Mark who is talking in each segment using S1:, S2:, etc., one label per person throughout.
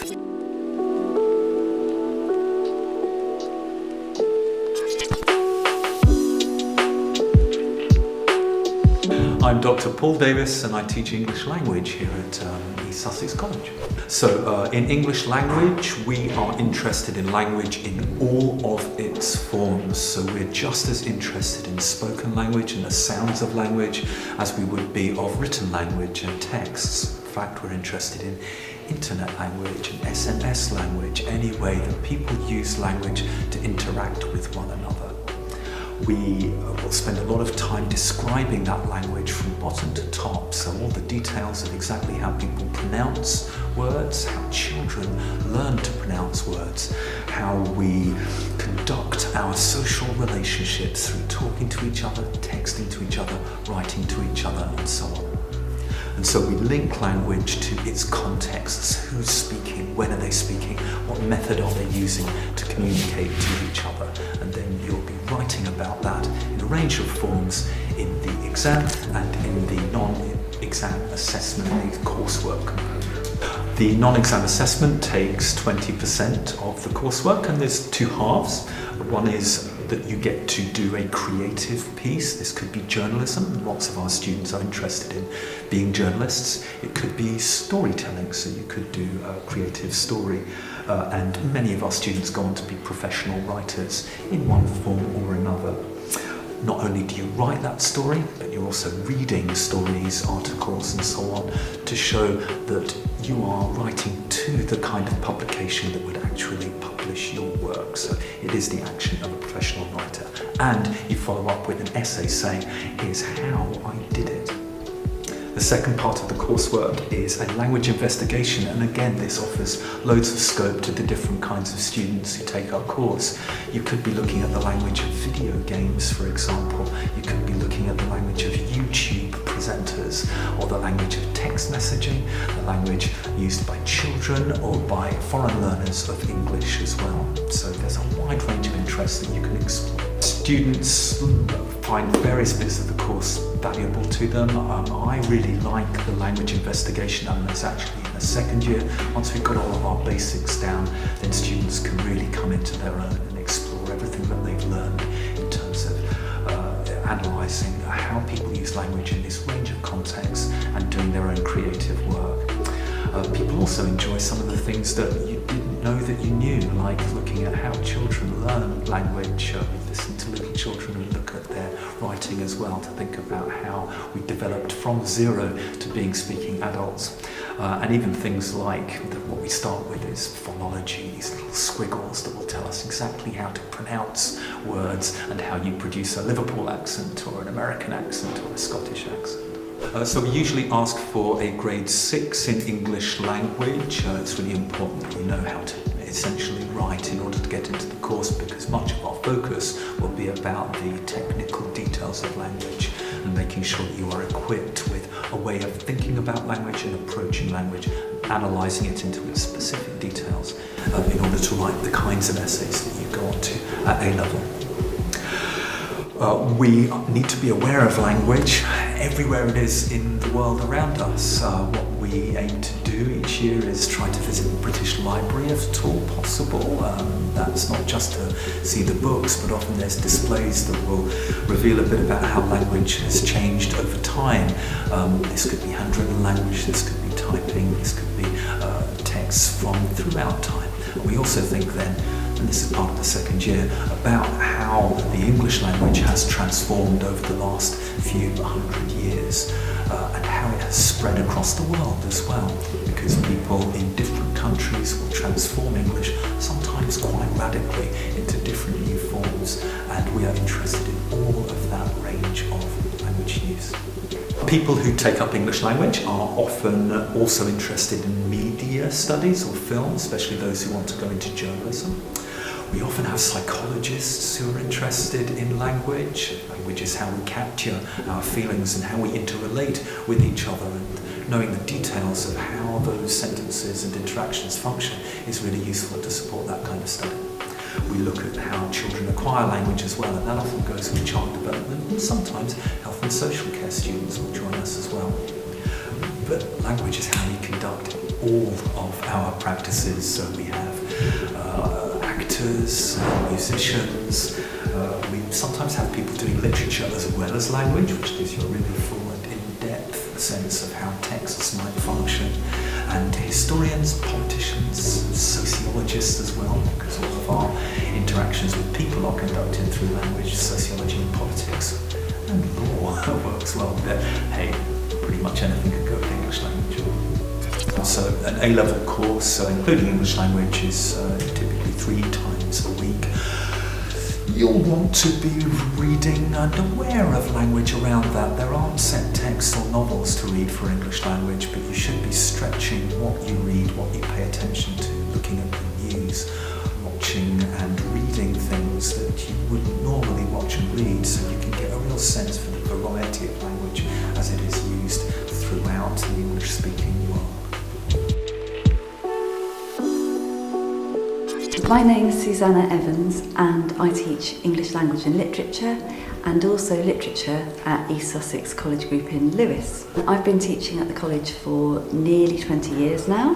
S1: I'm Dr. Paul Davis and I teach English language here at East Sussex College. So in English language we are interested in language in all of its forms. So we're just as interested in spoken language and the sounds of language as we would be of written language and texts. In fact, we're interested in internet language and SMS language, any way that people use language to interact with one another. We will spend a lot of time describing that language from bottom to top, so all the details of exactly how people pronounce words, how children learn to pronounce words, how we conduct our social relationships through talking to each other, texting to each other, writing to each other, and so on. And so we link language to its contexts. Who's speaking? When are they speaking? What method are they using to communicate to each other? And then you'll be writing about that in a range of forms in the exam and in the non-exam assessment, the coursework component. The non-exam assessment takes 20% of the coursework, and there's two halves. One is that you get to do a creative piece. This could be journalism. Lots of our students are interested in being journalists. It could be storytelling, so you could do a creative story. And many of our students go on to be professional writers in one form or another. Not only do you write that story, but you're also reading stories, articles and so on to show that you are writing to the kind of publication that would actually publish your work. So it is the action of a professional writer. And you follow up with an essay saying, here's how I did it. The second part of the coursework is a language investigation, and again this offers loads of scope to the different kinds of students who take our course. You could be looking at the language of video games, for example. You could be looking at the language of YouTube presenters, or the language of text messaging, the language used by children or by foreign learners of English as well. So there's a wide range of interests that you can explore. Students find various bits of the course valuable to them. I really like the language investigation elements actually in the second year. Once we've got all of our basics down, then students can really come into their own and explore everything that they've learned in terms of analysing how people use language in this range of contexts and doing their own creative work. People also enjoy some of the things that you didn't know that you knew, like looking at how children learn language. We listen to little children and look at their writing as well to think about how we developed from zero to being speaking adults. And even things like what we start with is phonology, these little squiggles that will tell us exactly how to pronounce words and how you produce a Liverpool accent or an American accent or a Scottish accent. So we usually ask for a grade 6 in English language. It's really important that you know how to essentially write in order to get into the course, because much of our focus will be about the technical details of language and making sure that you are equipped with a way of thinking about language and approaching language, analysing it into its specific details in order to write the kinds of essays that you go on to at A-level. We need to be aware of language everywhere it is in the world around us. What we aim to do each year is try to visit the British Library if at all possible. That's not just to see the books, but often there's displays that will reveal a bit about how language has changed over time. This could be handwritten language, this could be typing, this could be texts from throughout time. We also think then, and this is part of the second year, about how the English language has transformed over the last few hundred years and how it has spread across the world as well, because people in different countries will transform English sometimes quite radically into different new forms, and we are interested in all of that range of language use. People who take up English language are often also interested in media studies or film, especially those who want to go into journalism. We often have psychologists who are interested in language. Language is how we capture our feelings and how we interrelate with each other, and knowing the details of how those sentences and interactions function is really useful to support that kind of study. We look at how children acquire language as well, and that often goes with child development, and sometimes health and social care students will join us as well. But language is how you conduct all of our practices. So we have actors, musicians, we sometimes have people doing literature as well as language, which gives you a really full and in-depth sense of how texts might function, and historians, politicians, sociologists as well, because all of our interactions with people are conducted through language, sociology and politics, and law works well. But hey, pretty much anything could go with English language. So an A-level course, including English language, is typically 3 times a week. You'll want to be reading and aware of language around that. There aren't set texts or novels to read for English language, but you should be stretching what you read, what you pay attention to, looking at the news, watching and reading things that you wouldn't normally watch and read, so you can get a real sense for the variety of language as it is used throughout the English-speaking world.
S2: My name is Susanna Evans and I teach English language and literature and also literature at East Sussex College Group in Lewes. I've been teaching at the college for nearly 20 years now,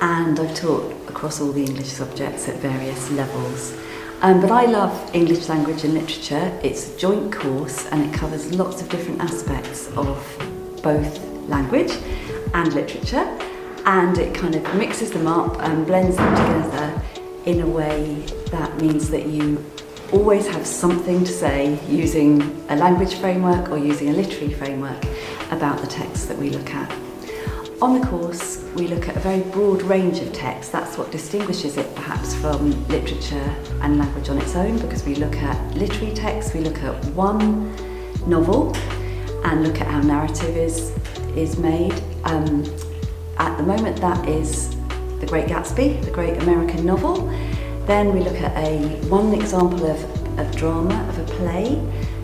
S2: and I've taught across all the English subjects at various levels. But I love English language and literature. It's a joint course and it covers lots of different aspects of both language and literature, and it kind of mixes them up and blends them together in a way that means that you always have something to say using a language framework or using a literary framework about the texts that we look at. On the course, we look at a very broad range of texts. That's what distinguishes it perhaps from literature and language on its own, because we look at literary texts, we look at one novel and look at how narrative is made. At the moment that is The Great Gatsby, the great American novel. Then we look at one example of drama, of a play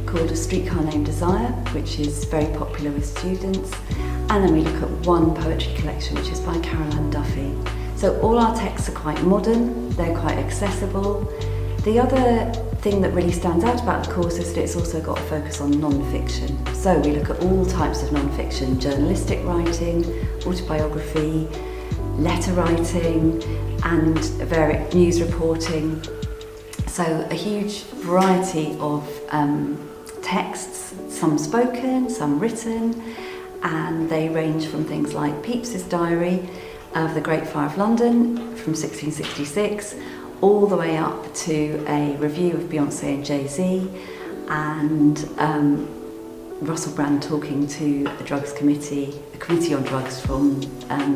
S2: called A Streetcar Named Desire, which is very popular with students. And then we look at one poetry collection, which is by Caroline Duffy. So all our texts are quite modern, they're quite accessible. The other thing that really stands out about the course is that it's also got a focus on non-fiction. So we look at all types of non-fiction: journalistic writing, autobiography, letter writing and news reporting. So a huge variety of texts, some spoken, some written, and they range from things like Pepys's diary of the Great Fire of London from 1666 all the way up to a review of Beyonce and Jay-Z, and Russell Brand talking to a drugs committee, a committee on drugs from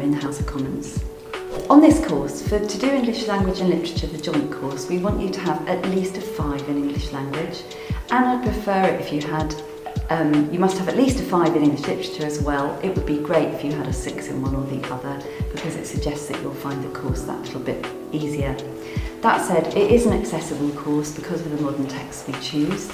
S2: in the House of Commons. On this course, to do English language and literature, the joint course, we want you to have at least a 5 in English language, and I'd prefer it if you had, you must have at least a 5 in English literature as well. It would be great if you had a 6 in one or the other, because it suggests that you'll find the course that little bit easier. That said, it is an accessible course because of the modern texts we choose.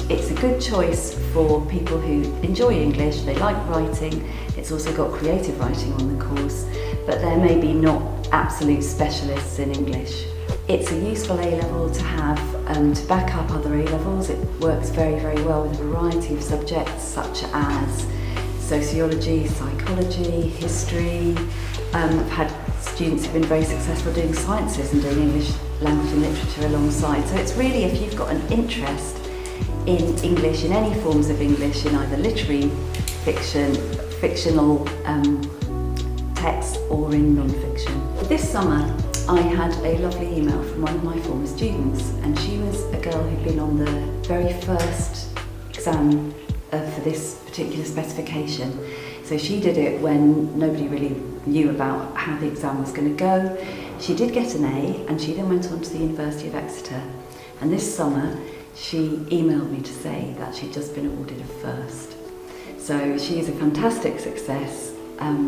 S2: It's a good choice for people who enjoy English, they like writing. It's also got creative writing on the course, but they're maybe not absolute specialists in English. It's a useful A-level to have to back up other A-levels. It works very, very well with a variety of subjects such as sociology, psychology, history. I've had students who've been very successful doing sciences and doing English language and literature alongside. So it's really, if you've got an interest in English, in any forms of English, in either literary fiction, fictional texts, or in non-fiction. This summer I had a lovely email from one of my former students, and she was a girl who'd been on the very first exam for this particular specification. So she did it when nobody really knew about how the exam was going to go. She did get an A, and she then went on to the University of Exeter. And this summer she emailed me to say that she'd just been awarded a first. So she is a fantastic success.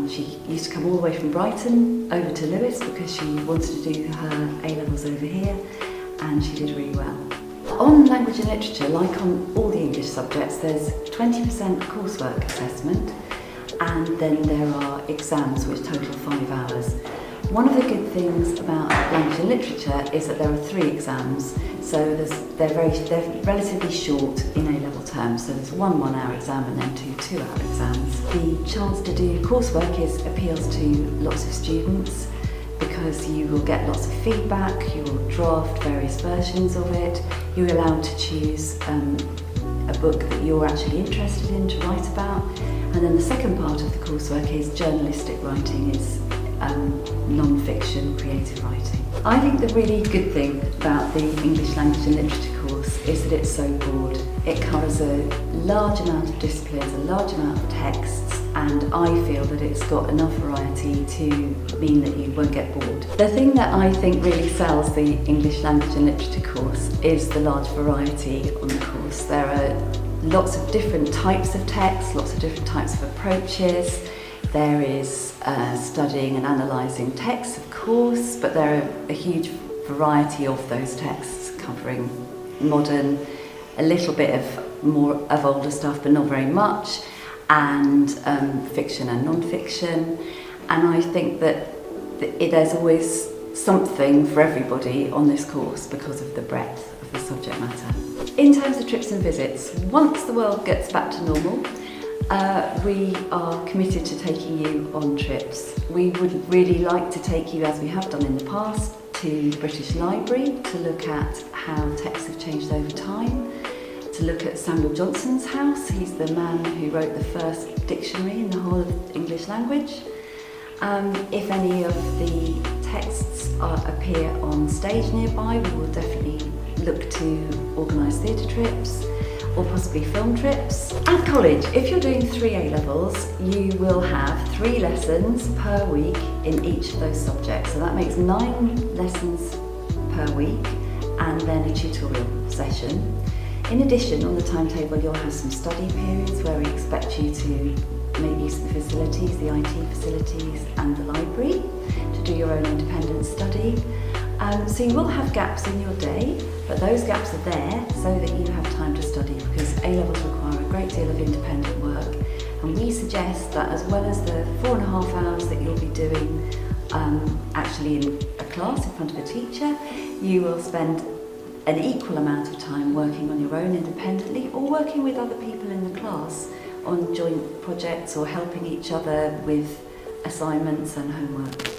S2: She used to come all the way from Brighton over to Lewes because she wanted to do her A-levels over here, and she did really well. On language and literature, like on all the English subjects, there's 20% coursework assessment, and then there are exams which total 5 hours. One of the good things about language and literature is that there are 3 exams, so they're relatively short in A-level terms, so there's one 1-hour exam and then 2 2-hour exams. The chance to do coursework appeals to lots of students because you will get lots of feedback, you will draft various versions of it, you're allowed to choose a book that you're actually interested in to write about, and then the second part of the coursework is journalistic writing, is non-fiction creative writing. I think the really good thing about the English language and literature course is that it's so broad. It covers a large amount of disciplines, a large amount of texts, and I feel that it's got enough variety to mean that you won't get bored. The thing that I think really sells the English language and literature course is the large variety on the course. There are lots of different types of texts, lots of different types of approaches. There is studying and analysing texts, of course, but there are a huge variety of those texts covering modern, a little bit of older stuff, but not very much, and fiction and non-fiction. And I think that there's always something for everybody on this course because of the breadth of the subject matter. In terms of trips and visits, once the world gets back to normal, we are committed to taking you on trips. We would really like to take you, as we have done in the past, to the British Library to look at how texts have changed over time, to look at Samuel Johnson's house. He's the man who wrote the first dictionary in the whole of English language. If any of the texts appear on stage nearby, we will definitely look to organise theatre trips or possibly film trips. At college, if you're doing 3 A-levels, you will have 3 lessons per week in each of those subjects. So that makes 9 lessons per week and then a tutorial session. In addition, on the timetable, you'll have some study periods where we expect you to make use of the facilities, the IT facilities and the library to do your own independent study. So you will have gaps in your day, but those gaps are there so that you have time to study, because A-levels require a great deal of independent work, and we suggest that as well as the 4.5 hours that you'll be doing actually in a class in front of a teacher, you will spend an equal amount of time working on your own independently or working with other people in the class on joint projects or helping each other with assignments and homework.